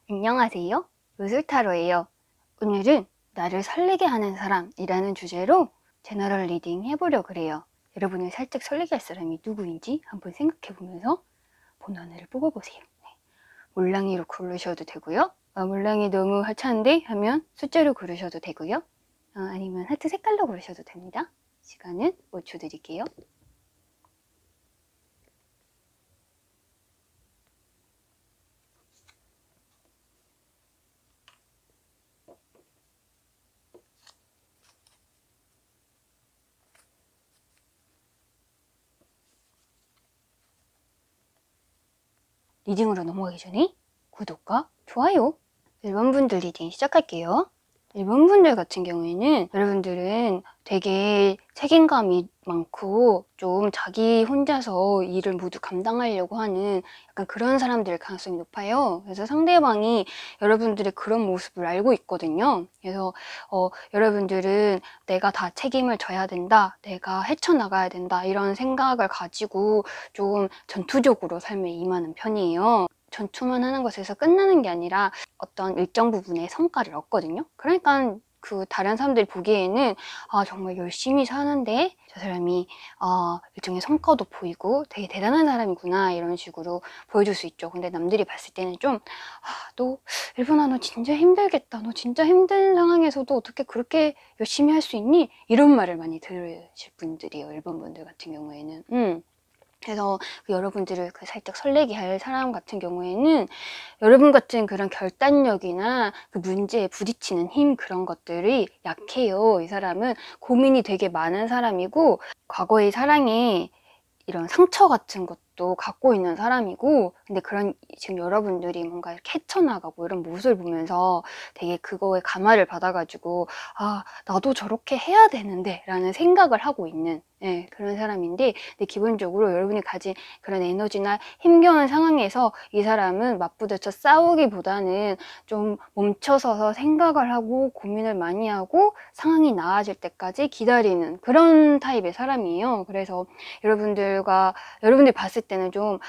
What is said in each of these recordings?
안녕하세요. 요술타로예요. 오늘은 나를 설레게 하는 사람이라는 주제로 제너럴 리딩 해보려고 그래요. 여러분을 살짝 설레게 할 사람이 누구인지 한번 생각해보면서 번호를 뽑아보세요. 네. 몰랑이로 고르셔도 되고요. 몰랑이 너무 하찮은데 하면 숫자로 고르셔도 되고요. 아니면 하트 색깔로 고르셔도 됩니다. 시간은 5초 드릴게요. 리딩으로 넘어가기 전에 구독과 좋아요 1번 분들 리딩 시작할게요. 1번 분들 같은 경우에는 여러분들은 되게 책임감이 많고 좀 자기 혼자서 일을 모두 감당하려고 하는 약간 그런 사람들일 가능성이 높아요. 그래서 상대방이 여러분들의 그런 모습을 알고 있거든요. 그래서 여러분들은 내가 다 책임을 져야 된다, 내가 헤쳐나가야 된다 이런 생각을 가지고 좀 전투적으로 삶에 임하는 편이에요. 전투만 하는 것에서 끝나는 게 아니라 어떤 일정 부분의 성과를 얻거든요. 그러니까 그 다른 사람들이 보기에는 정말 열심히 사는데 저 사람이 일종의 성과도 보이고 되게 대단한 사람이구나 이런 식으로 보여줄 수 있죠. 근데 남들이 봤을 때는 좀 너 일본아 너 진짜 힘들겠다, 너 진짜 힘든 상황에서도 어떻게 그렇게 열심히 할 수 있니? 이런 말을 많이 들으실 분들이에요. 일본 분들 같은 경우에는 그래서 여러분들을 살짝 설레게 할 사람 같은 경우에는 여러분 같은 그런 결단력이나 그 문제에 부딪히는 힘 그런 것들이 약해요. 이 사람은 고민이 되게 많은 사람이고 과거의 사랑에 이런 상처 같은 것도 갖고 있는 사람이고, 근데 그런 지금 여러분들이 뭔가 이렇게 헤쳐나가고 이런 모습을 보면서 되게 그거에 감화를 받아가지고 나도 저렇게 해야 되는데 라는 생각을 하고 있는 그런 사람인데, 근데 기본적으로 여러분이 가진 그런 에너지나 힘겨운 상황에서 이 사람은 맞부딪혀 싸우기보다는 좀 멈춰서서 생각을 하고 고민을 많이 하고 상황이 나아질 때까지 기다리는 그런 타입의 사람이에요. 그래서 여러분들이 봤을 때는 좀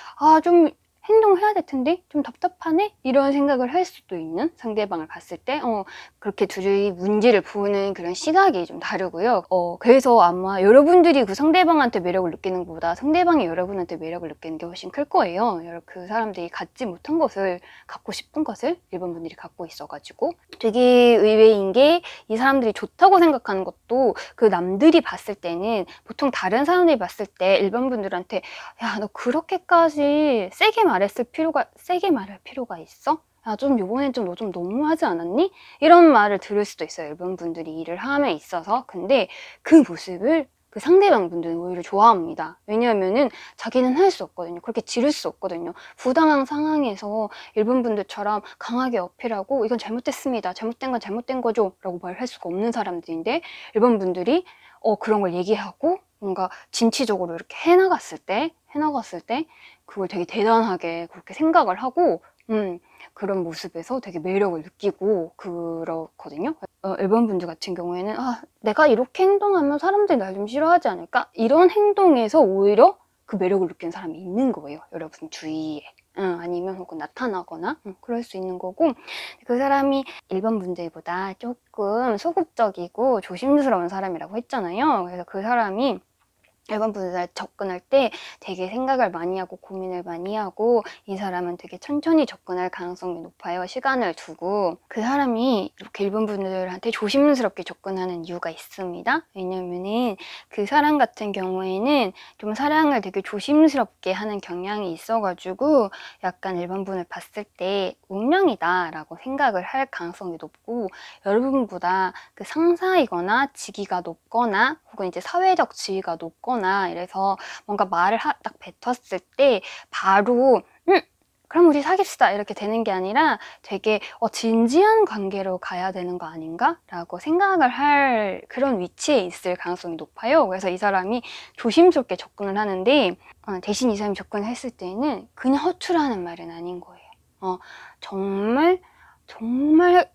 행동해야 될 텐데 좀 답답하네? 이런 생각을 할 수도 있는, 상대방을 봤을 때 그렇게 둘이 문제를 보는 그런 시각이 좀 다르고요. 그래서 아마 여러분들이 그 상대방한테 매력을 느끼는 것보다 상대방이 여러분한테 매력을 느끼는 게 훨씬 클 거예요. 그 사람들이 갖지 못한 것을, 갖고 싶은 것을 일본 분들이 갖고 있어가지고 되게 의외인 게, 이 사람들이 좋다고 생각하는 것도 그 남들이 봤을 때는, 보통 다른 사람들이 봤을 때 일본 분들한테 야, 너 그렇게까지 세게 말할 필요가 있어? 야, 좀 요번엔 좀 너 좀 너무하지 않았니? 이런 말을 들을 수도 있어요. 일본 분들이 일을 함에 있어서. 근데 그 모습을 그 상대방 분들은 오히려 좋아합니다. 왜냐하면은 자기는 할 수 없거든요. 그렇게 지를 수 없거든요. 부당한 상황에서 일본 분들처럼 강하게 어필하고 이건 잘못됐습니다, 잘못된 건 잘못된 거죠 라고 말할 수가 없는 사람들인데, 일본 분들이 그런 걸 얘기하고 뭔가 진취적으로 이렇게 해나갔을 때 그걸 되게 대단하게 그렇게 생각을 하고 그런 모습에서 되게 매력을 느끼고 그렇거든요. 일본 분들 같은 경우에는 내가 이렇게 행동하면 사람들이 날 좀 싫어하지 않을까? 이런 행동에서 오히려 그 매력을 느끼는 사람이 있는 거예요. 여러분 주위에. 아니면 혹은 나타나거나 그럴 수 있는 거고, 그 사람이 일본 분들보다 조금 소극적이고 조심스러운 사람이라고 했잖아요. 그래서 그 사람이 일본 분들 접근할 때 되게 생각을 많이 하고 고민을 많이 하고, 이 사람은 되게 천천히 접근할 가능성이 높아요. 시간을 두고. 그 사람이 이렇게 일본 분들한테 조심스럽게 접근하는 이유가 있습니다. 왜냐면은 그 사람 같은 경우에는 좀 사랑을 되게 조심스럽게 하는 경향이 있어가지고 약간 일본 분을 봤을 때 운명이다 라고 생각을 할 가능성이 높고, 여러분보다 그 상사이거나 직위가 높거나 혹은 이제 사회적 지위가 높거나 이래서 뭔가 말을 딱 뱉었을 때 바로 그럼 우리 사귀시다 이렇게 되는 게 아니라 되게 진지한 관계로 가야 되는 거 아닌가? 라고 생각을 할 그런 위치에 있을 가능성이 높아요. 그래서 이 사람이 조심스럽게 접근을 하는데, 대신 이 사람이 접근했을 때는 그냥 허투루하는 말은 아닌 거예요. 정말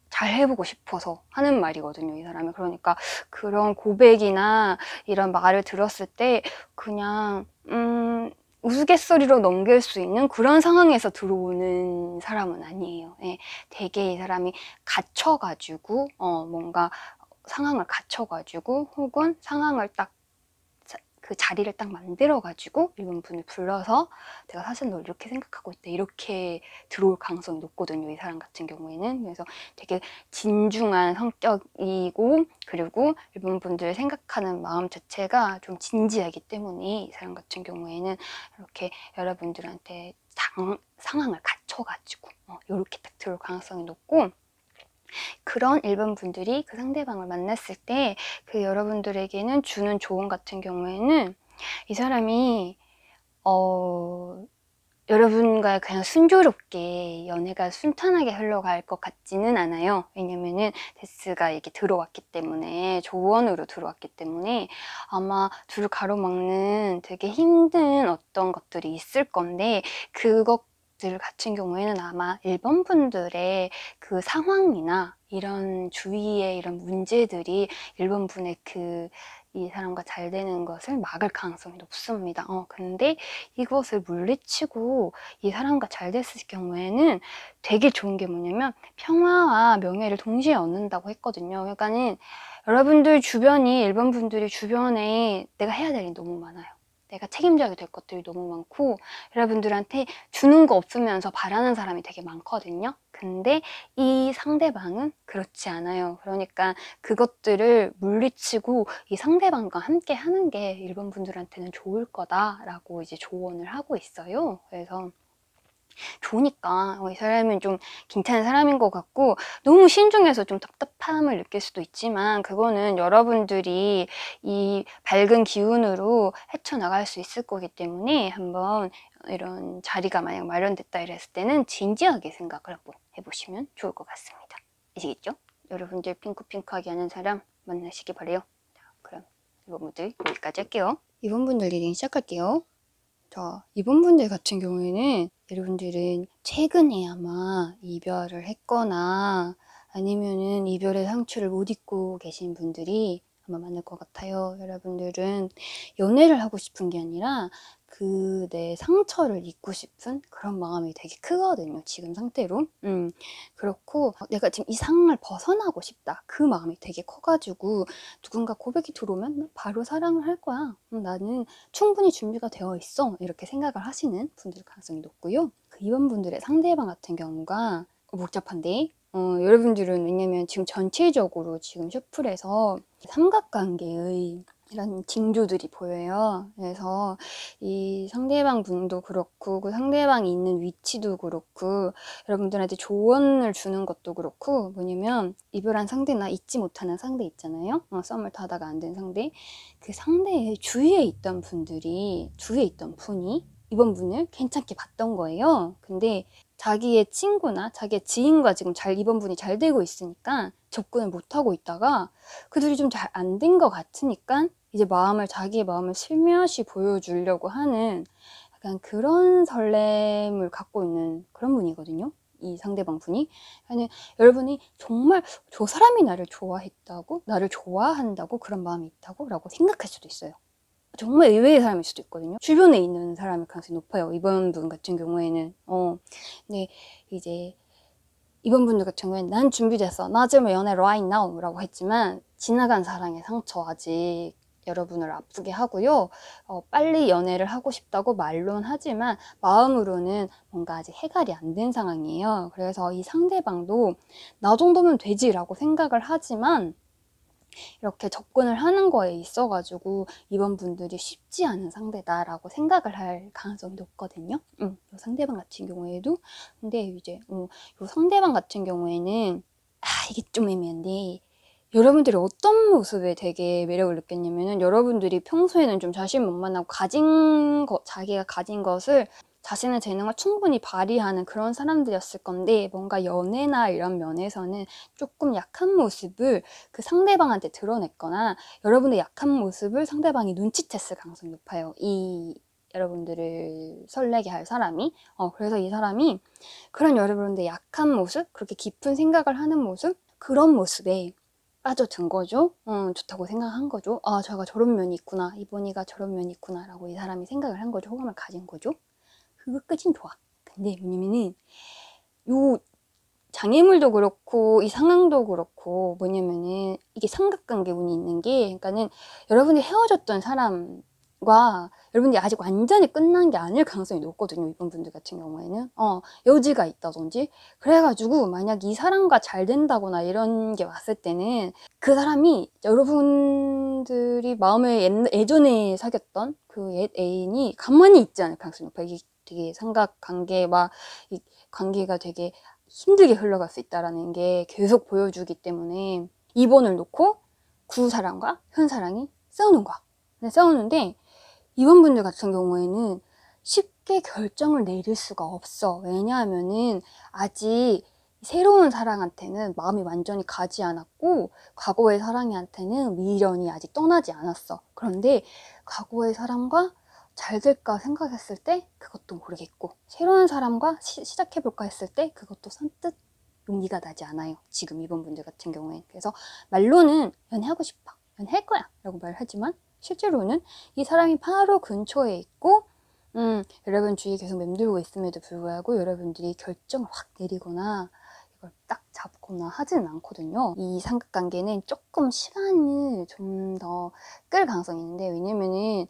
잘 해보고 싶어서 하는 말이거든요, 이 사람이. 그러니까 그런 고백이나 이런 말을 들었을 때 그냥 우스갯소리로 넘길 수 있는 그런 상황에서 들어오는 사람은 아니에요. 예, 되게 이 사람이 갇혀가지고 뭔가 상황을 갇혀가지고 혹은 상황을 딱 그 자리를 딱 만들어가지고 일본 분을 불러서 내가 사실 너 이렇게 생각하고 있다 이렇게 들어올 가능성이 높거든요. 이 사람 같은 경우에는. 그래서 되게 진중한 성격이고 그리고 일본 분들 생각하는 마음 자체가 좀 진지하기 때문에 이 사람 같은 경우에는 이렇게 여러분들한테 상황을 갖춰가지고 이렇게 딱 들어올 가능성이 높고, 그런 일본 분들이 그 상대방을 만났을 때 그 여러분들에게는 주는 조언 같은 경우에는 이 사람이 여러분과 그냥 순조롭게 연애가 순탄하게 흘러갈 것 같지는 않아요. 왜냐면은 데스가 이렇게 들어왔기 때문에, 조언으로 들어왔기 때문에 아마 둘 가로막는 되게 힘든 어떤 것들이 있을 건데, 그것들 같은 경우에는 아마 일본 분들의 그 상황이나 이런 주위의 이런 문제들이 일본 분의 이 사람과 잘 되는 것을 막을 가능성이 높습니다. 근데 이것을 물리치고 이 사람과 잘 됐을 경우에는 되게 좋은 게 뭐냐면 평화와 명예를 동시에 얻는다고 했거든요. 그러니까는 여러분들 주변이, 일본 분들이 주변에 내가 해야 될 일이 너무 많아요. 내가 책임져야 될 것들이 너무 많고 여러분들한테 주는 거 없으면서 바라는 사람이 되게 많거든요. 근데 이 상대방은 그렇지 않아요. 그러니까 그것들을 물리치고 이 상대방과 함께 하는 게 일본 분들한테는 좋을 거다라고 이제 조언을 하고 있어요. 그래서 좋으니까 이 사람은 좀 괜찮은 사람인 것 같고, 너무 신중해서 좀 답답함을 느낄 수도 있지만 그거는 여러분들이 이 밝은 기운으로 헤쳐나갈 수 있을 거기 때문에 한번 이런 자리가 만약 마련됐다 이랬을 때는 진지하게 생각을 한번 해보시면 좋을 것 같습니다. 아시겠죠? 여러분들 핑크핑크하게 하는 사람 만나시기 바래요. 자, 그럼 이번 분들 여기까지 할게요. 이번 분들 리딩 시작할게요. 자, 이번 분들 같은 경우에는 여러분들은 최근에 아마 이별을 했거나 아니면은 이별의 상처를 못 잊고 계신 분들이 아마 많을 것 같아요. 여러분들은 연애를 하고 싶은 게 아니라 그 내 상처를 잊고 싶은 그런 마음이 되게 크거든요. 지금 상태로. 그렇고 내가 지금 이 상황을 벗어나고 싶다. 그 마음이 되게 커가지고 누군가 고백이 들어오면 바로 사랑을 할 거야. 나는 충분히 준비가 되어 있어. 이렇게 생각을 하시는 분들 가능성이 높고요. 이번 분들의 상대방 같은 경우가 복잡한데 여러분들은 왜냐면 지금 전체적으로 지금 셔플에서 삼각관계의 이런 징조들이 보여요. 그래서 이 상대방 분도 그렇고 그 상대방이 있는 위치도 그렇고 여러분들한테 조언을 주는 것도 그렇고, 뭐냐면 이별한 상대나 잊지 못하는 상대 있잖아요. 썸을 타다가 안 된 상대. 그 상대의 주위에 있던 분이 이번 분을 괜찮게 봤던 거예요. 근데 자기의 친구나 자기의 지인과 지금 이번 분이 잘 되고 있으니까 접근을 못하고 있다가 그들이 좀 잘 안 된 것 같으니까 이제 자기의 마음을 슬며시 보여주려고 하는 약간 그런 설렘을 갖고 있는 그런 분이거든요. 이 상대방 분이. 아니, 여러분이 정말 저 사람이 나를 좋아했다고, 나를 좋아한다고, 그런 마음이 있다고 라고 생각할 수도 있어요. 정말 의외의 사람일 수도 있거든요. 주변에 있는 사람일 가능성이 높아요. 이번 분 같은 경우에는. 근데 이제 이번 분들 같은 경우에는 난 준비됐어. 나 지금 연애 right now 라고 했지만 지나간 사랑의 상처 아직 여러분을 아프게 하고요. 빨리 연애를 하고 싶다고 말로는 하지만 마음으로는 뭔가 아직 해결이 안 된 상황이에요. 그래서 이 상대방도 나 정도면 되지라고 생각을 하지만 이렇게 접근을 하는 거에 있어가지고 이번 분들이 쉽지 않은 상대다라고 생각을 할 가능성이 높거든요. 이 상대방 같은 경우에도. 근데 이제 이 상대방 같은 경우에는 이게 좀 애매한데, 여러분들이 어떤 모습에 되게 매력을 느꼈냐면은 여러분들이 평소에는 좀 자신만만하고 자기가 가진 것을, 자신의 재능을 충분히 발휘하는 그런 사람들이었을 건데, 뭔가 연애나 이런 면에서는 조금 약한 모습을 그 상대방한테 드러냈거나 여러분의 약한 모습을 상대방이 눈치챘을 가능성이 높아요. 이 여러분들을 설레게 할 사람이. 그래서 이 사람이 그런 여러분들의 약한 모습, 그렇게 깊은 생각을 하는 모습, 그런 모습에 빠져든 거죠. 좋다고 생각한 거죠. 아, 제가 저런 면이 있구나. 이번이가 저런 면이 있구나. 라고 이 사람이 생각을 한 거죠. 호감을 가진 거죠. 그것까진 좋아. 근데 뭐냐면은, 요 장애물도 그렇고, 이 상황도 그렇고, 뭐냐면은, 이게 삼각관계 운이 있는 게, 그러니까는 여러분이 헤어졌던 사람과 여러분이 아직 완전히 끝난 게 아닐 가능성이 높거든요. 이번 분들 같은 경우에는. 여지가 있다든지. 그래가지고, 만약 이 사람과 잘 된다거나 이런 게 왔을 때는, 그 사람이 여러분들이 마음에 예전에 사귀었던 그 옛 애인이 가만히 있지 않을 가능성이 높아요. 이게 되게 삼각관계, 이 관계가 되게 힘들게 흘러갈 수 있다는 게 계속 보여주기 때문에 이번을 놓고 구사랑과 현사랑이 싸우는 거야. 근데 싸우는데 이번 분들 같은 경우에는 쉽게 결정을 내릴 수가 없어. 왜냐하면은 아직 새로운 사랑한테는 마음이 완전히 가지 않았고 과거의 사랑한테는 미련이 아직 떠나지 않았어. 그런데 과거의 사람과 잘 될까 생각했을 때 그것도 모르겠고 새로운 사람과 시작해볼까 했을 때 그것도 선뜻 용기가 나지 않아요. 지금 이번 분들 같은 경우엔. 그래서 말로는 연애하고 싶어. 연애할 거야. 라고 말하지만 실제로는 이 사람이 바로 근처에 있고 여러분 주위에 계속 맴돌고 있음에도 불구하고 여러분들이 결정을 확 내리거나 이걸 딱 잡거나 하지는 않거든요. 이 삼각관계는 조금 시간을 좀 더 끌 가능성이 있는데 왜냐면은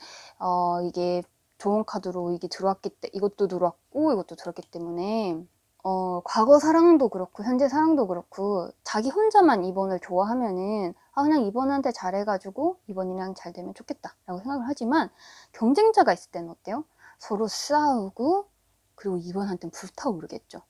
이게 좋은 카드로 이게 들어왔기 때문에 이것도 들어왔고 이것도 들어왔기 때문에 과거 사랑도 그렇고 현재 사랑도 그렇고 자기 혼자만 이번을 좋아하면은 그냥 이번한테 잘해가지고 이번이랑 잘 되면 좋겠다 라고 생각을 하지만 경쟁자가 있을 때는 어때요? 서로 싸우고 그리고 이번한테는 불타오르겠죠.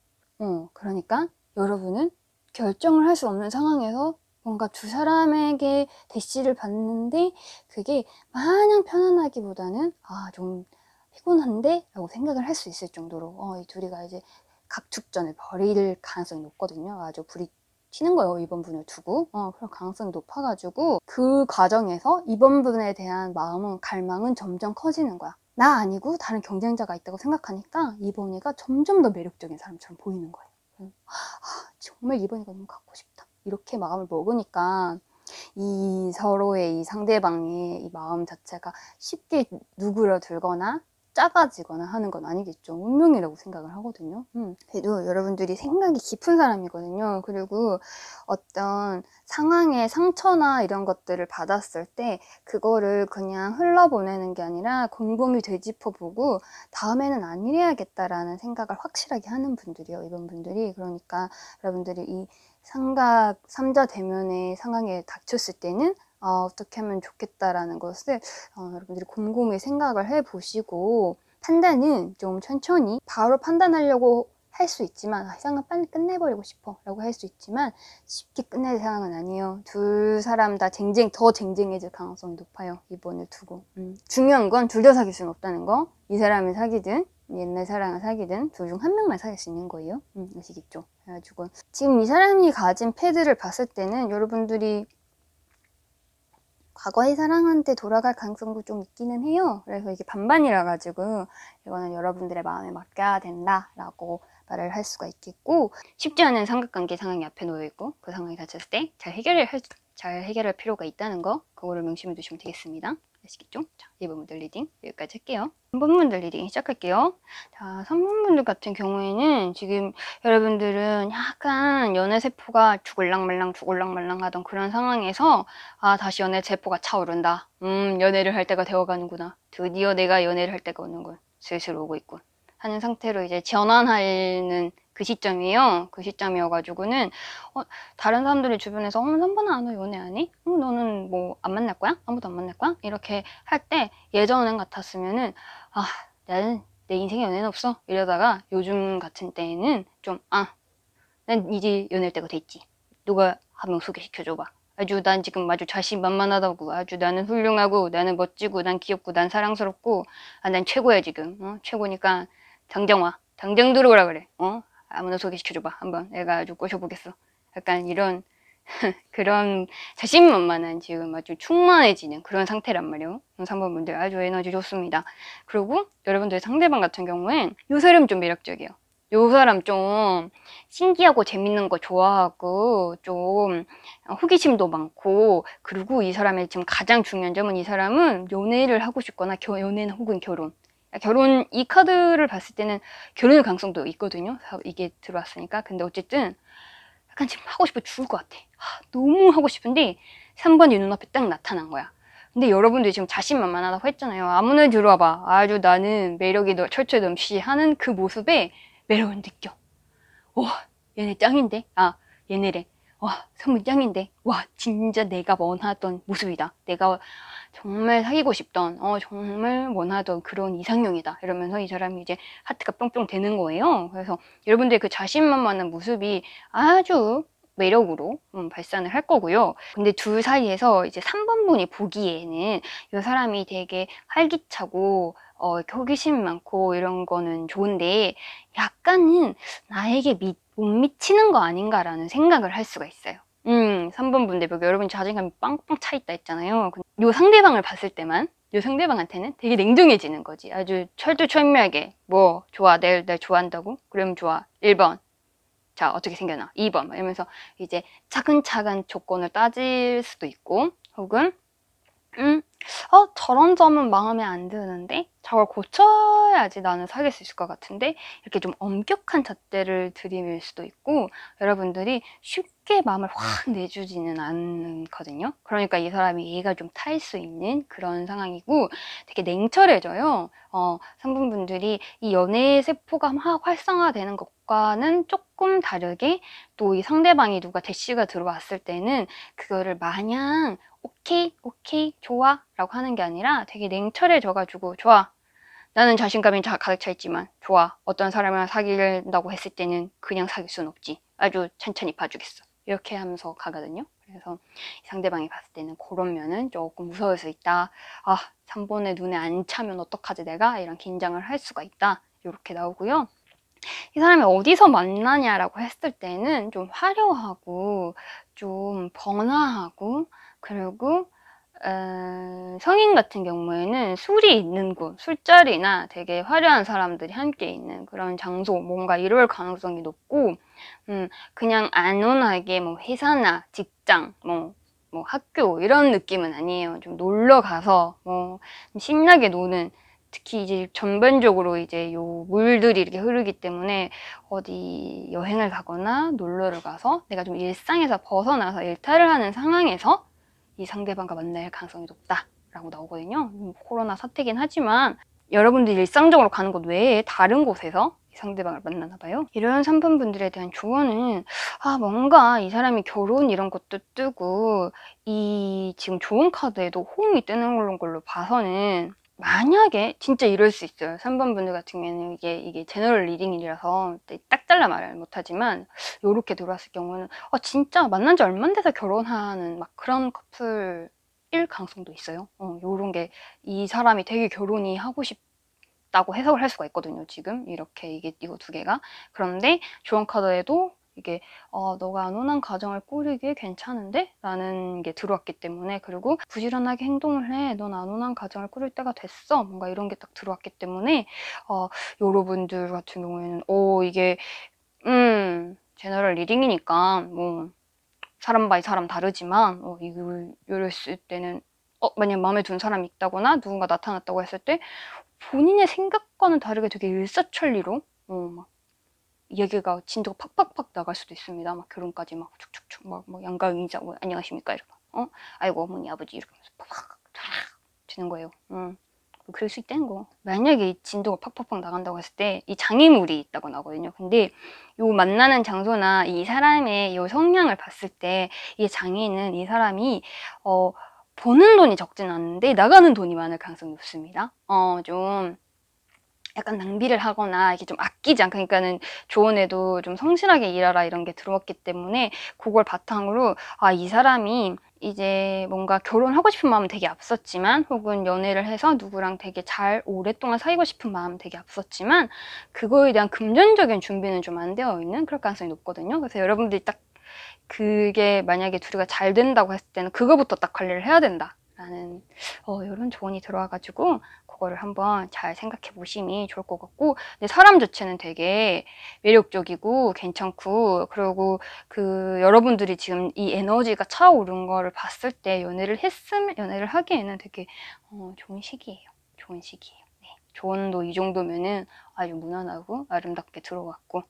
그러니까 여러분은 결정을 할 수 없는 상황에서 뭔가 두 사람에게 대시를 받는데 그게 마냥 편안하기보다는 좀 피곤한데? 라고 생각을 할 수 있을 정도로 이 둘이가 이제 각축전을 벌일 가능성이 높거든요. 아주 불이 튀는 거예요. 이번 분을 두고. 그런 가능성이 높아가지고 그 과정에서 이번 분에 대한 마음은 갈망은 점점 커지는 거야. 나 아니고 다른 경쟁자가 있다고 생각하니까 이번이가 점점 더 매력적인 사람처럼 보이는 거예요. 정말 이번이가 너무 갖고 싶다. 이렇게 마음을 먹으니까 이 서로의 이 상대방의 이 마음 자체가 쉽게 누그러들거나 작아지거나 하는 건 아니겠죠. 운명이라고 생각을 하거든요. 그래도 여러분들이 생각이 깊은 사람이거든요. 그리고 어떤 상황의 상처나 이런 것들을 받았을 때 그거를 그냥 흘러보내는 게 아니라 곰곰이 되짚어보고 다음에는 안 이래야겠다라는 생각을 확실하게 하는 분들이요. 이번 분들이. 그러니까 여러분들이 이 삼자 대면의 상황에 닥쳤을 때는 어떻게 하면 좋겠다라는 것을 여러분들이 곰곰이 생각을 해보시고 판단은 좀 천천히 바로 판단하려고 할 수 있지만 이 상황 빨리 끝내버리고 싶어 라고 할 수 있지만 쉽게 끝낼 상황은 아니에요. 둘 사람 다 더 쟁쟁해질 가능성이 높아요. 이번을 두고. 중요한 건 둘 다 사귈 수는 없다는 거. 이 사람을 사귀든 옛날 사랑을 사귀든 둘 중 한 명만 사귈 수 있는 거예요. 아시겠죠? 그래가지고 지금 이 사람이 가진 패드를 봤을 때는 여러분들이 과거의 사랑한테 돌아갈 가능성도 좀 있기는 해요. 그래서 이게 반반이라 가지고 이거는 여러분들의 마음에 맡겨야 된다라고 말을 할 수가 있겠고 쉽지 않은 삼각관계 상황이 앞에 놓여 있고 그 상황이 닥쳤을 때 잘 해결할 필요가 있다는 거 그거를 명심해 두시면 되겠습니다. 아시겠죠? 자, 2번분들 리딩 여기까지 할게요. 3번분들 리딩 시작할게요. 자, 3번분들 같은 경우에는 지금 여러분들은 약간 연애세포가 죽을랑말랑 하던 그런 상황에서 다시 연애세포가 차오른다. 연애를 할 때가 되어가는구나. 드디어 내가 연애를 할 때가 오는군. 슬슬 오고 있군. 하는 상태로 이제 전환하는 그 시점이에요. 그 시점이어가지고는 다른 사람들이 주변에서 선반아 너 연애 안 해? 너는 뭐 안 만날 거야? 아무도 안 만날 거야? 이렇게 할 때 예전 같았으면은 나는 내 인생에 연애는 없어 이러다가 요즘 같은 때에는 좀 난 이제 연애할 때가 됐지. 누가 한 명 소개시켜줘봐. 난 지금 아주 자신만만하다고 아주 나는 훌륭하고 나는 멋지고 난 귀엽고 난 사랑스럽고 난 최고야 지금 최고니까 당장 와 당장 들어오라 그래 아무나 소개시켜줘봐 한번 내가 아주 꼬셔보겠어 약간 이런 그런 자신만만한 지금 아주 충만해지는 그런 상태란 말이에요. 3번 분들 아주 에너지 좋습니다. 그리고 여러분들 상대방 같은 경우엔 요 사람 좀 매력적이에요. 요 사람 좀 신기하고 재밌는 거 좋아하고 좀 호기심도 많고, 그리고 이 사람의 지금 가장 중요한 점은 이 사람은 연애를 하고 싶거나 연애는 혹은 결혼. 결혼, 이 카드를 봤을 때는 결혼의 가능성도 있거든요. 이게 들어왔으니까. 근데 어쨌든 약간 지금 하고 싶어 죽을 것 같아. 너무 하고 싶은데 3번이 눈앞에 딱 나타난 거야. 근데 여러분들이 지금 자신만만하다고 했잖아요. 아무나 들어와봐. 아주 나는 매력이 철철 넘치 하는 그 모습에 매력을 느껴. 와, 얘네 짱인데? 얘네래. 와, 선물 짱인데? 와, 진짜 내가 원하던 모습이다. 내가 정말 사귀고 싶던, 정말 원하던 그런 이상형이다. 이러면서 이 사람이 이제 하트가 뿅뿅 되는 거예요. 그래서 여러분들 그 자신만만한 모습이 아주 매력으로 발산을 할 거고요. 근데 둘 사이에서 이제 3번 분이 보기에는 이 사람이 되게 활기차고 이렇게 호기심 많고 이런 거는 좋은데 약간은 나에게 못 미치는 거 아닌가라는 생각을 할 수가 있어요. 3번 분들 여러분 자신감이 빵빵 차 있다 했잖아요. 요 상대방을 봤을 때만 요 상대방한테는 되게 냉정해지는 거지. 아주 철두철미하게 뭐 좋아, 날 좋아한다고? 그러면 좋아. 1번. 자, 어떻게 생겨나? 2번. 이러면서 이제 차근차근 조건을 따질 수도 있고, 혹은 저런 점은 마음에 안 드는데 저걸 고쳐야지 나는 사귈 수 있을 것 같은데, 이렇게 좀 엄격한 잣대를 들이밀 수도 있고, 여러분들이 쉽게 마음을 확 내주지는 않거든요. 그러니까 이 사람이 얘가 좀 탈 수 있는 그런 상황이고 되게 냉철해져요. 3분 분들이 이 연애의 세포가 막 활성화되는 것과는 조금 다르게 또 이 상대방이 누가 대시가 들어왔을 때는 그거를 마냥 오케이, 좋아 라고 하는 게 아니라 되게 냉철해져가지고, 좋아. 나는 자신감이 가득 차 있지만, 좋아. 어떤 사람이랑 사귄다고 했을 때는 그냥 사귈 순 없지. 아주 천천히 봐주겠어. 이렇게 하면서 가거든요. 그래서 상대방이 봤을 때는 그런 면은 조금 무서울 수 있다. 3번의 눈에 안 차면 어떡하지 내가? 이런 긴장을 할 수가 있다. 이렇게 나오고요. 이 사람이 어디서 만나냐라고 했을 때는 좀 화려하고 좀 번화하고, 그리고 성인 같은 경우에는 술이 있는 곳, 술자리나 되게 화려한 사람들이 함께 있는 그런 장소, 뭔가 이럴 가능성이 높고, 그냥 안온하게 뭐 회사나 직장, 뭐 학교 이런 느낌은 아니에요. 좀 놀러 가서 뭐 신나게 노는, 특히 이제 전반적으로 이제 요 물들이 이렇게 흐르기 때문에 어디 여행을 가거나 놀러를 가서 내가 좀 일상에서 벗어나서 일탈을 하는 상황에서 이 상대방과 만날 가능성이 높다라고 나오거든요. 코로나 사태긴 하지만 여러분들이 일상적으로 가는 곳 외에 다른 곳에서 이 상대방을 만나나 봐요. 이런 3번 분들에 대한 조언은 뭔가 이 사람이 결혼 이런 것도 뜨고, 이 지금 좋은 카드에도 호응이 뜨는 걸로 봐서는 만약에 진짜 이럴 수 있어요. 3번 분들 같은 경우에는 이게 제너럴 리딩이라서 딱 잘라 말을 못하지만, 요렇게 들어왔을 경우는 진짜 만난 지 얼마 안 돼서 결혼하는 막 그런 커플일 가능성도 있어요. 요런 게 이 사람이 되게 결혼이 하고 싶다고 해석을 할 수가 있거든요. 지금 이렇게 이거 두 개가. 그런데 조언 카드에도 이게 너가 안온한 가정을 꾸리기에 괜찮은데? 라는 게 들어왔기 때문에, 그리고 부지런하게 행동을 해. 넌 안온한 가정을 꾸릴 때가 됐어. 뭔가 이런 게 딱 들어왔기 때문에 여러분들 같은 경우에는 이게 제너럴 리딩이니까 뭐 사람 바이 사람 다르지만 이랬을 때는 만약 마음에 든 사람이 있다거나 누군가 나타났다고 했을 때 본인의 생각과는 다르게 되게 일사천리로 막 얘기가 진도가 팍팍팍 나갈 수도 있습니다. 막 결혼까지 막 축축축 막 양가응이자 뭐 안녕하십니까 이러고 아이고 어머니 아버지 이러면서 팍팍 되는 거예요. 그럴 수 있다는 거. 만약에 진도가 팍팍팍 나간다고 했을 때 이 장애물이 있다고 나오거든요. 근데 요 만나는 장소나 이 사람의 요 성향을 봤을 때 이 장애는 이 사람이 버는 돈이 적진 않은데 나가는 돈이 많을 가능성이 높습니다. 좀 약간 낭비를 하거나 이렇게 좀 아끼지 않고, 그러니까는 조언에도 좀 성실하게 일하라 이런 게 들어왔기 때문에 그걸 바탕으로 이 사람이 이제 뭔가 결혼하고 싶은 마음은 되게 앞섰지만, 혹은 연애를 해서 누구랑 되게 잘 오랫동안 사귀고 싶은 마음은 되게 앞섰지만, 그거에 대한 금전적인 준비는 좀 안 되어 있는 그럴 가능성이 높거든요. 그래서 여러분들이 딱 그게 만약에 둘이가 잘 된다고 했을 때는 그거부터 딱 관리를 해야 된다 라는 이런 조언이 들어와가지고 그거를 한번 잘 생각해 보시면 좋을 것 같고, 근데 사람 자체는 되게 매력적이고 괜찮고, 그리고 여러분들이 지금 이 에너지가 차오른 거를 봤을 때 연애를 하기에는 되게 좋은 시기예요. 좋은 시기예요. 네. 조언도 이 정도면은 아주 무난하고 아름답게 들어왔고,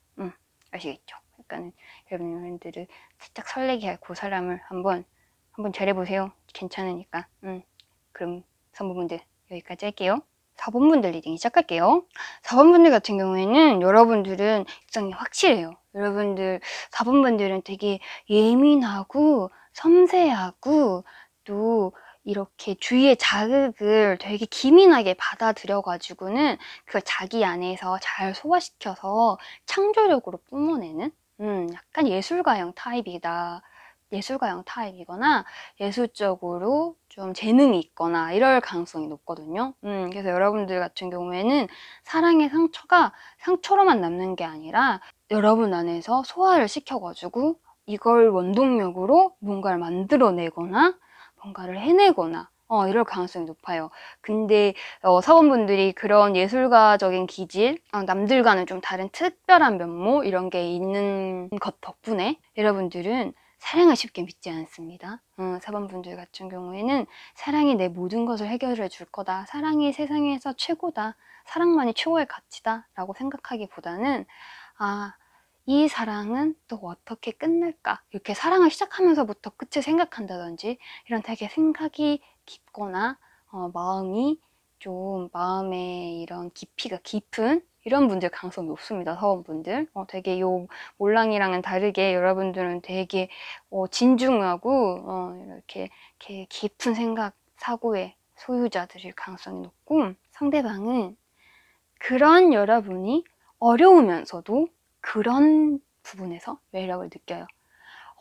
아시겠죠? 약간 여러분들을 살짝 설레게 할 그 사람을 한번 잘해보세요. 괜찮으니까. 그럼 3번분들 여기까지 할게요. 4번분들 리딩 시작할게요. 4번분들 같은 경우에는 여러분들은 입장이 확실해요. 여러분들 4번분들은 되게 예민하고 섬세하고 또 이렇게 주위의 자극을 되게 기민하게 받아들여가지고는 그걸 자기 안에서 잘 소화시켜서 창조력으로 뿜어내는 약간 예술가형 타입이다. 예술가형 타입이거나 예술적으로 좀 재능이 있거나 이럴 가능성이 높거든요. 그래서 여러분들 같은 경우에는 사랑의 상처가 상처로만 남는 게 아니라 여러분 안에서 소화를 시켜가지고 이걸 원동력으로 뭔가를 만들어내거나 뭔가를 해내거나 이럴 가능성이 높아요. 근데 사원분들이 그런 예술가적인 기질, 남들과는 좀 다른 특별한 면모 이런 게 있는 것 덕분에 여러분들은 사랑을 쉽게 믿지 않습니다. 4번분들 같은 경우에는 사랑이 내 모든 것을 해결해 줄 거다. 사랑이 세상에서 최고다. 사랑만이 최고의 가치다. 라고 생각하기보다는 이 사랑은 또 어떻게 끝날까? 이렇게 사랑을 시작하면서부터 끝을 생각한다든지 이런 되게 생각이 깊거나 마음에 이런 깊이가 깊은 이런 분들 가능성이 높습니다. 사원분들. 되게 요 몰랑이랑은 다르게 여러분들은 되게 진중하고 이렇게 깊은 생각, 사고의 소유자들일 가능성이 높고, 상대방은 그런 여러분이 어려우면서도 그런 부분에서 매력을 느껴요.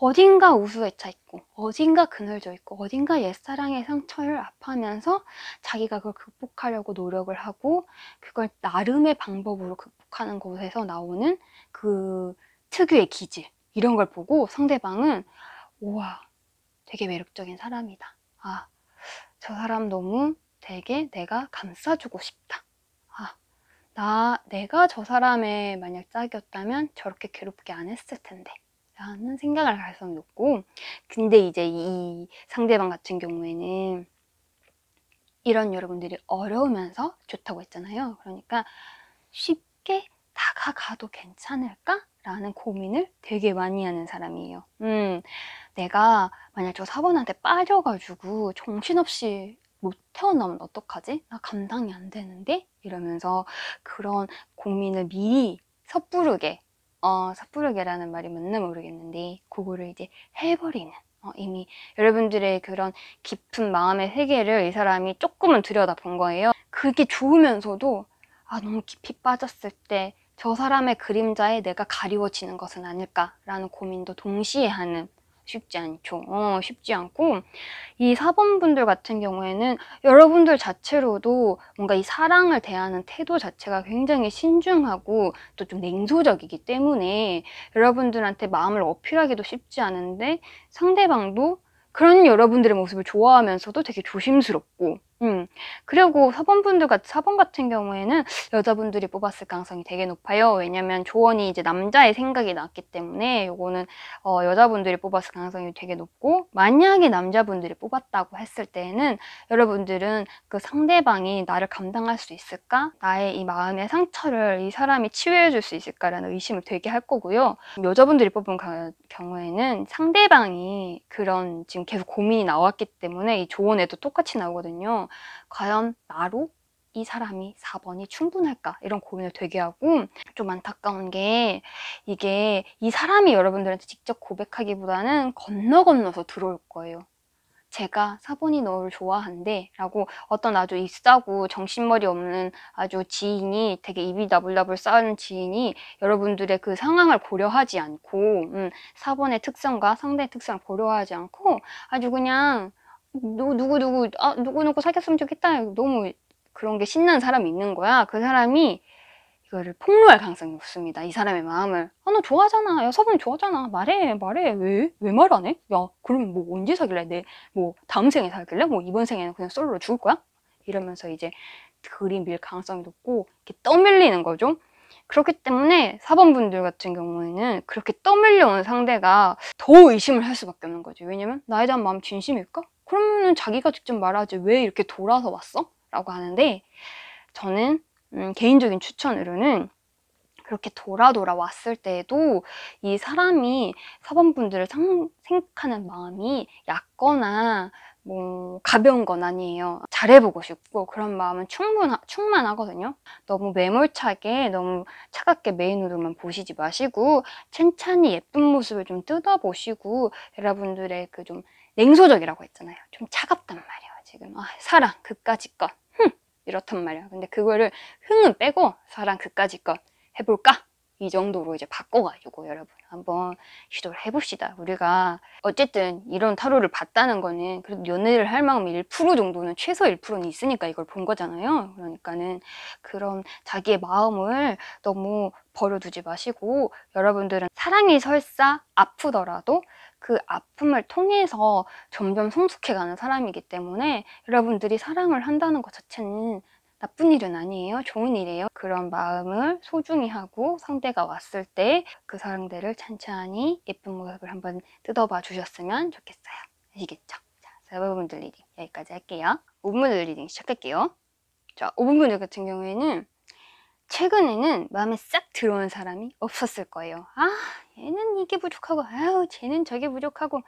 어딘가 우수에 차 있고 어딘가 그늘져 있고 어딘가 옛사랑의 상처를 아파하면서 자기가 그걸 극복하려고 노력을 하고 그걸 나름의 방법으로 극복하는 곳에서 나오는 그 특유의 기질, 이런 걸 보고 상대방은 우와, 되게 매력적인 사람이다. 저 사람 너무 되게 내가 감싸주고 싶다. 내가 저 사람의 만약 짝이었다면 저렇게 괴롭게 안 했을 텐데 라는 생각을 할 가능성이 높고, 근데 이제 이 상대방 같은 경우에는 이런 여러분들이 어려우면서 좋다고 했잖아요. 그러니까 쉽게 다가가도 괜찮을까? 라는 고민을 되게 많이 하는 사람이에요. 내가 만약 저 4번한테 빠져가지고 정신없이 못 태어나면 어떡하지? 나 감당이 안 되는데? 이러면서 그런 고민을 미리 섣부르게라는 말이 맞나 모르겠는데 그거를 이제 해버리는, 이미 여러분들의 그런 깊은 마음의 세계를 이 사람이 조금은 들여다본 거예요. 그게 좋으면서도 너무 깊이 빠졌을 때 저 사람의 그림자에 내가 가리워지는 것은 아닐까라는 고민도 동시에 하는, 쉽지 않죠. 쉽지 않고, 이 4번분들 같은 경우에는 여러분들 자체로도 뭔가 이 사랑을 대하는 태도 자체가 굉장히 신중하고 또 좀 냉소적이기 때문에 여러분들한테 마음을 어필하기도 쉽지 않은데 상대방도 그런 여러분들의 모습을 좋아하면서도 되게 조심스럽고, 그리고 4번 같은 경우에는 여자분들이 뽑았을 가능성이 되게 높아요. 왜냐면 조언이 이제 남자의 생각이 났기 때문에 요거는 여자분들이 뽑았을 가능성이 되게 높고, 만약에 남자분들이 뽑았다고 했을 때는 여러분들은 그 상대방이 나를 감당할 수 있을까? 나의 이 마음의 상처를 이 사람이 치유해 줄 수 있을까라는 의심을 되게 할 거고요. 여자분들이 뽑은 경우에는 상대방이 그런 지금 계속 고민이 나왔기 때문에 이 조언에도 똑같이 나오거든요. 과연 나로 이 사람이 4번이 충분할까? 이런 고민을 되게 하고, 좀 안타까운 게 이게 이 사람이 여러분들한테 직접 고백하기보다는 건너서 들어올 거예요. 제가 4번이 너를 좋아한대 라고 어떤 아주 익사고 정신머리 없는 아주 지인이, 되게 입이 나불나불 싸는 지인이 여러분들의 그 상황을 고려하지 않고 4번의 특성과 상대의 특성을 고려하지 않고 아주 그냥 누구누구 사귀었으면 좋겠다, 너무 그런 게 신나는 사람이 있는 거야. 그 사람이 이거를 폭로할 가능성이 높습니다. 이 사람의 마음을. 아, 너 좋아하잖아. 야, 서분이 좋아하잖아. 말해. 왜 말 안 해? 야, 그러면 뭐 언제 사귈래? 뭐 다음 생에 사귈래? 뭐 이번 생에는 그냥 솔로로 죽을 거야? 이러면서 이제 들이밀 가능성이 높고 이렇게 떠밀리는 거죠. 그렇기 때문에 4번 분들 같은 경우에는 그렇게 떠밀려온 상대가 더 의심을 할 수밖에 없는 거죠. 왜냐면 나에 대한 마음 진심일까? 그러면은 자기가 직접 말하지 왜 이렇게 돌아서 왔어? 라고 하는데 저는 개인적인 추천으로는 그렇게 돌아 왔을 때에도 이 사람이 4번 분들을 생각하는 마음이 얕거나 뭐 가벼운 건 아니에요. 잘해보고 싶고 그런 마음은 충만하거든요. 너무 매몰차게 너무 차갑게 메인으로만 보시지 마시고 찬찬히 예쁜 모습을 좀 뜯어보시고 여러분들의 그 좀 냉소적이라고 했잖아요. 좀 차갑단 말이에요. 지금 사랑 그까짓 것 이렇단 말이야. 근데 그거를 흥은 빼고 사랑 그까짓 것 해볼까? 이 정도로 이제 바꿔가지고 여러분 한번 시도를 해봅시다. 우리가 어쨌든 이런 타로를 봤다는 거는 그래도 연애를 할 마음 1% 정도는 최소 1%는 있으니까 이걸 본 거잖아요. 그러니까는 그런 자기의 마음을 너무 버려두지 마시고 여러분들은 사랑이 설사 아프더라도 그 아픔을 통해서 점점 성숙해가는 사람이기 때문에 여러분들이 사랑을 한다는 것 자체는 나쁜 일은 아니에요. 좋은 일이에요. 그런 마음을 소중히 하고 상대가 왔을 때 그 상대를 찬찬히 예쁜 모습을 한번 뜯어봐 주셨으면 좋겠어요. 아시겠죠? 자, 4번 분들 리딩 여기까지 할게요. 5분 분들 리딩 시작할게요. 자, 5분 분들 같은 경우에는 최근에는 마음에 싹 들어온 사람이 없었을 거예요. 아, 얘는 이게 부족하고 아유, 쟤는 저게 부족하고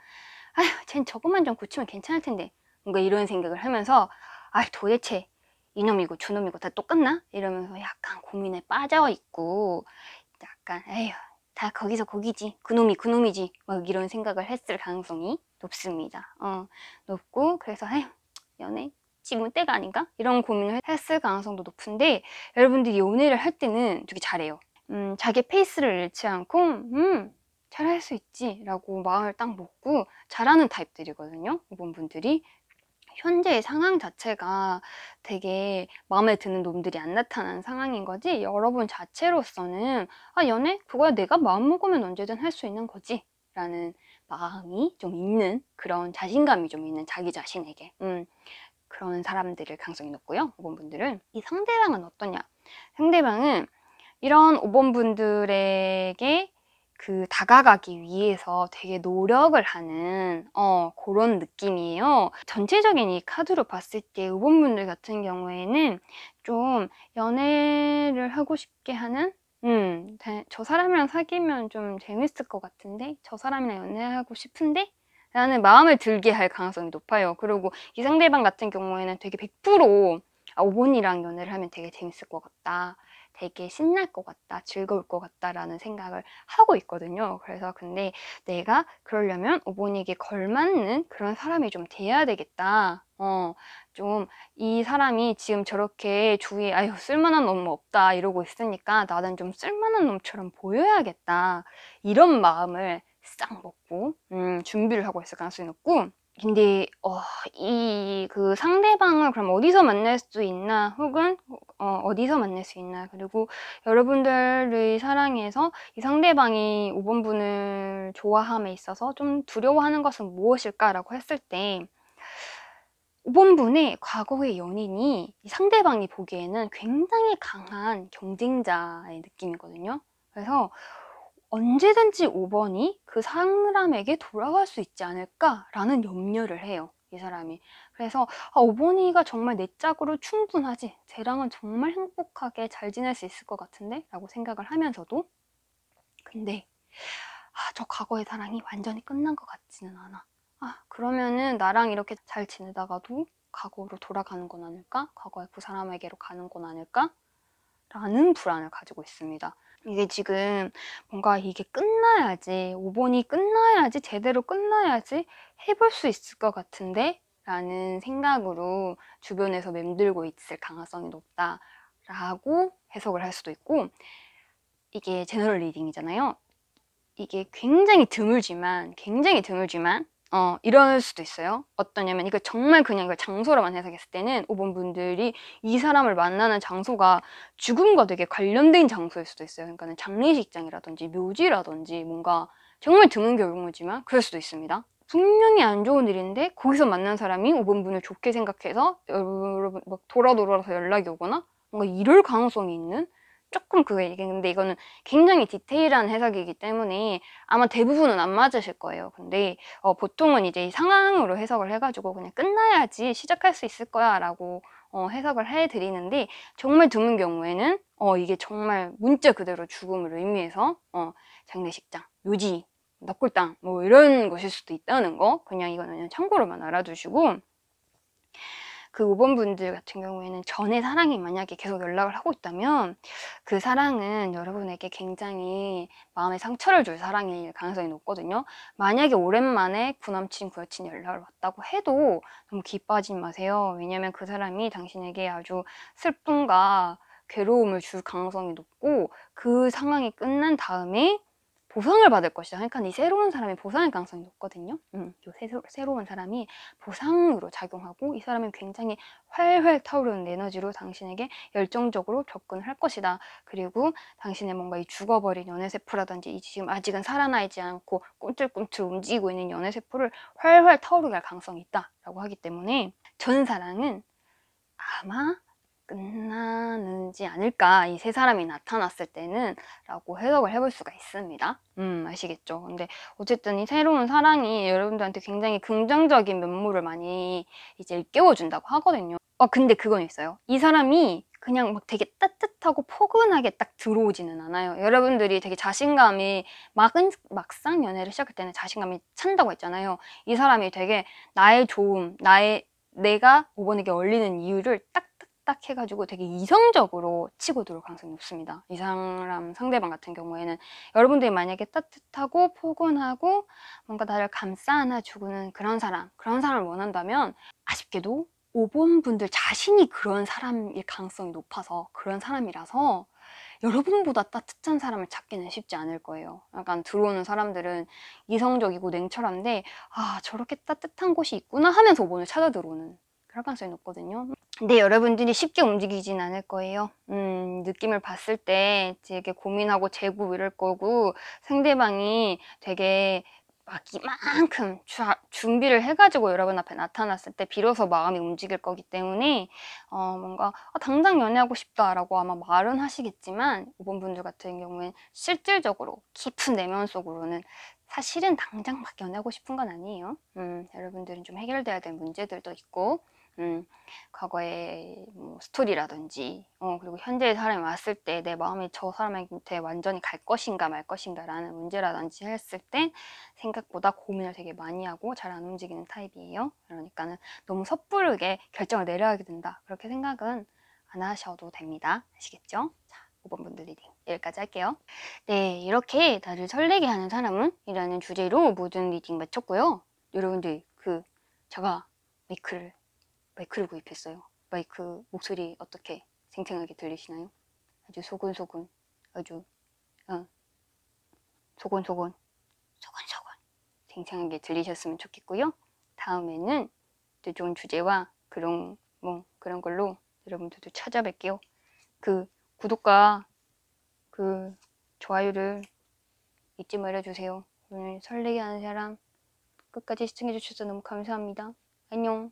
아유, 쟤는 저것만 좀 고치면 괜찮을 텐데 뭔가 이런 생각을 하면서 아, 도대체 이놈이고 저놈이고 다 똑같나? 이러면서 약간 고민에 빠져 있고 약간 에휴 다 거기서 거기지 그놈이지 막 이런 생각을 했을 가능성이 높습니다. 높고 그래서 에휴 연애 지금은 때가 아닌가? 이런 고민을 했을 가능성도 높은데 여러분들이 연애를 할 때는 되게 잘해요. 자기 페이스를 잃지 않고 잘할 수 있지 라고 마음을 딱 먹고 잘하는 타입들이거든요. 이번 분들이 현재의 상황 자체가 되게 마음에 드는 놈들이 안 나타나는 상황인 거지 여러분 자체로서는 아 연애? 그거야 내가 마음 먹으면 언제든 할 수 있는 거지 라는 마음이 좀 있는 그런 자신감이 좀 있는 자기 자신에게 그런 사람들일 가능성이 높고요. 5번 분들은 이 상대방은 어떠냐? 상대방은 이런 5번 분들에게 그 다가가기 위해서 되게 노력을 하는 그런 느낌이에요. 전체적인 이 카드로 봤을 때 5번 분들 같은 경우에는 좀 연애를 하고 싶게 하는 저 사람이랑 사귀면 좀 재밌을 것 같은데 저 사람이랑 연애하고 싶은데 라는 마음을 들게 할 가능성이 높아요. 그리고 이 상대방 같은 경우에는 되게 100% 5번이랑 연애를 하면 되게 재밌을 것 같다. 되게 신날 것 같다. 즐거울 것 같다. 라는 생각을 하고 있거든요. 그래서 근데 내가 그러려면 5번에게 걸맞는 그런 사람이 좀 돼야 되겠다. 좀 이 사람이 지금 저렇게 주위에 아유 쓸만한 놈 없다 이러고 있으니까 나는 좀 쓸만한 놈처럼 보여야겠다. 이런 마음을 싹 먹고 준비를 하고 있을 가능성이 높고 근데 이 그 상대방을 그럼 어디서 만날 수 있나 혹은 어디서 만날 수 있나 그리고 여러분들의 사랑에서 이 상대방이 5번 분을 좋아함에 있어서 좀 두려워하는 것은 무엇일까라고 했을 때 5번 분의 과거의 연인이 이 상대방이 보기에는 굉장히 강한 경쟁자의 느낌이거든요. 그래서 언제든지 5번이 그 사람에게 돌아갈 수 있지 않을까라는 염려를 해요. 이 사람이. 그래서 5번이가 정말 내 짝으로 충분하지. 쟤랑은 정말 행복하게 잘 지낼 수 있을 것 같은데? 라고 생각을 하면서도 근데 저 과거의 사랑이 완전히 끝난 것 같지는 않아. 그러면은 나랑 이렇게 잘 지내다가도 과거로 돌아가는 건 아닐까? 과거의 그 사람에게로 가는 건 아닐까? 라는 불안을 가지고 있습니다. 이게 지금 뭔가 이게 끝나야지 5번이 끝나야지 제대로 끝나야지 해볼 수 있을 것 같은데 라는 생각으로 주변에서 맴돌고 있을 가능성이 높다 라고 해석을 할 수도 있고 이게 제너럴 리딩이잖아요. 이게 굉장히 드물지만 이럴 수도 있어요. 어떠냐면 이거 정말 그냥 이걸 장소로만 해석했을 때는 5번 분들이 이 사람을 만나는 장소가 죽음과 되게 관련된 장소일 수도 있어요. 그러니까 장례식장이라든지 묘지라든지 뭔가 정말 드문 경우지만 그럴 수도 있습니다. 분명히 안 좋은 일인데 거기서 만난 사람이 5번 분을 좋게 생각해서 여러분 막 돌아서 연락이 오거나 뭔가 이럴 가능성이 있는 조금 그게 근데 이거는 굉장히 디테일한 해석이기 때문에 아마 대부분은 안 맞으실 거예요. 근데 보통은 이제 이 상황으로 해석을 해가지고 그냥 끝나야지 시작할 수 있을 거야 라고 해석을 해드리는데 정말 드문 경우에는 이게 정말 문자 그대로 죽음을 의미해서 장례식장, 묘지, 납골당 뭐 이런 것일 수도 있다는 거 그냥 이거는 그냥 참고로만 알아두시고 그 5번 분들 같은 경우에는 전에 사랑이 만약에 계속 연락을 하고 있다면 그 사랑은 여러분에게 굉장히 마음에 상처를 줄 사랑일 가능성이 높거든요. 만약에 오랜만에 구남친, 구여친이 연락을 왔다고 해도 너무 기뻐하지 마세요. 왜냐면 그 사람이 당신에게 아주 슬픔과 괴로움을 줄 가능성이 높고 그 상황이 끝난 다음에 보상을 받을 것이다. 그러니까 이 새로운 사람이 보상일 가능성이 높거든요. 이 새로운 사람이 보상으로 작용하고 이 사람은 굉장히 활활 타오르는 에너지로 당신에게 열정적으로 접근을 할 것이다. 그리고 당신의 뭔가 이 죽어버린 연애세포라든지 이 지금 아직은 살아나지 않고 꿈틀꿈틀 움직이고 있는 연애세포를 활활 타오르게 할 가능성이 있다라고 하기 때문에 전 사랑은 아마 끝나는지 않을까 이 세 사람이 나타났을 때는 라고 해석을 해볼 수가 있습니다. 아시겠죠? 근데 어쨌든 이 새로운 사랑이 여러분들한테 굉장히 긍정적인 면모를 많이 이제 일깨워준다고 하거든요. 근데 그건 있어요. 이 사람이 그냥 막 되게 따뜻하고 포근하게 딱 들어오지는 않아요. 여러분들이 되게 자신감이 막상 연애를 시작할 때는 자신감이 찬다고 했잖아요. 이 사람이 되게 나의 좋음, 내가 5번에게 어울리는 이유를 딱딱딱 해가지고 되게 이성적으로 치고 들어올 가능성이 높습니다. 이 사람 상대방 같은 경우에는 여러분들이 만약에 따뜻하고 포근하고 뭔가 나를 감싸 안아주는 그런 사람을 원한다면 아쉽게도 5번 분들 자신이 그런 사람일 가능성이 높아서 그런 사람이라서 여러분보다 따뜻한 사람을 찾기는 쉽지 않을 거예요. 약간 들어오는 사람들은 이성적이고 냉철한데 저렇게 따뜻한 곳이 있구나 하면서 5번을 찾아 들어오는 그럴 가능성이 높거든요. 근데 여러분들이 쉽게 움직이진 않을 거예요. 느낌을 봤을 때 되게 고민하고 재고 이럴 거고 상대방이 되게 막 이만큼 준비를 해가지고 여러분 앞에 나타났을 때 비로소 마음이 움직일 거기 때문에 뭔가 당장 연애하고 싶다라고 아마 말은 하시겠지만 5번 분들 같은 경우엔 실질적으로 깊은 내면 속으로는 사실은 당장 막 연애하고 싶은 건 아니에요. 여러분들은 좀 해결돼야 될 문제들도 있고 과거의 뭐 스토리라든지 그리고 현재의 사람이 왔을 때 내 마음이 저 사람한테 완전히 갈 것인가 말 것인가 라는 문제라든지 했을 때 생각보다 고민을 되게 많이 하고 잘 안 움직이는 타입이에요. 그러니까는 너무 섣부르게 결정을 내려야 된다 그렇게 생각은 안 하셔도 됩니다. 아시겠죠? 자, 5번 분들 리딩 여기까지 할게요. 네, 이렇게 나를 설레게 하는 사람은? 이라는 주제로 모든 리딩 마쳤고요. 여러분들 제가 마이크를 구입했어요. 마이크 목소리 어떻게 쟁쟁하게 들리시나요? 아주 소곤소곤 아주 소곤소곤 쟁쟁하게 들리셨으면 좋겠고요. 다음에는 또 좋은 주제와 그런 걸로 여러분들도 찾아뵐게요. 구독과 좋아요를 잊지 말아주세요. 오늘 설레게 하는 사람 끝까지 시청해주셔서 너무 감사합니다. 안녕.